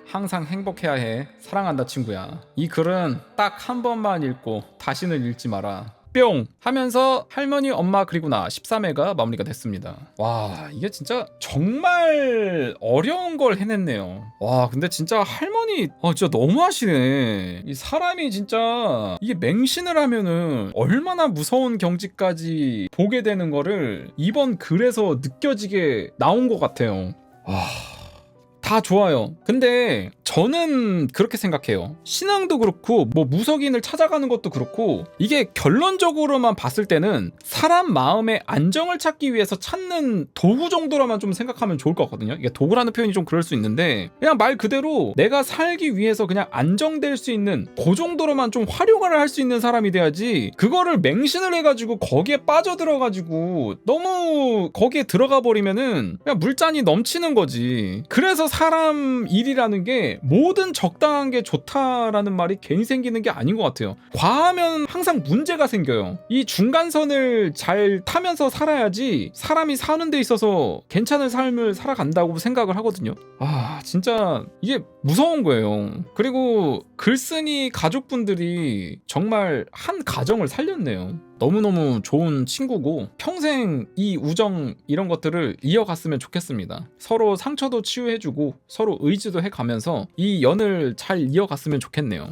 항상 행복해야 해. 사랑한다 친구야. 이 글은 딱 한 번만 읽고 다시는 읽지 마라. 뿅! 하면서 할머니, 엄마 그리고 나 13회가 마무리가 됐습니다. 와, 이게 진짜 정말 어려운 걸 해냈네요. 와, 근데 진짜 할머니 진짜 너무하시네. 이 사람이 진짜 이게 맹신을 하면은 얼마나 무서운 경지까지 보게 되는 거를 이번 글에서 느껴지게 나온 것 같아요. 와... 다 좋아요. 근데 저는 그렇게 생각해요. 신앙도 그렇고 뭐 무속인을 찾아가는 것도 그렇고 이게 결론적으로만 봤을 때는 사람 마음의 안정을 찾기 위해서 찾는 도구 정도로만 좀 생각하면 좋을 것 같거든요. 이게 도구라는 표현이 좀 그럴 수 있는데 그냥 말 그대로 내가 살기 위해서 그냥 안정될 수 있는 그 정도로만 좀 활용을 할 수 있는 사람이 돼야지 그거를 맹신을 해가지고 거기에 빠져들어가지고 너무 거기에 들어가 버리면은 그냥 물잔이 넘치는 거지. 그래서 사람 일이라는 게 뭐든 적당한 게 좋다라는 말이 괜히 생기는 게 아닌 것 같아요. 과하면 항상 문제가 생겨요. 이 중간선을 잘 타면서 살아야지 사람이 사는 데 있어서 괜찮은 삶을 살아간다고 생각을 하거든요. 진짜 이게 무서운 거예요. 그리고 글쓴이 가족분들이 정말 한 가정을 살렸네요. 너무너무 좋은 친구고 평생 이 우정 이런 것들을 이어갔으면 좋겠습니다. 서로 상처도 치유해주고 서로 의지도 해가면서 이 연을 잘 이어갔으면 좋겠네요.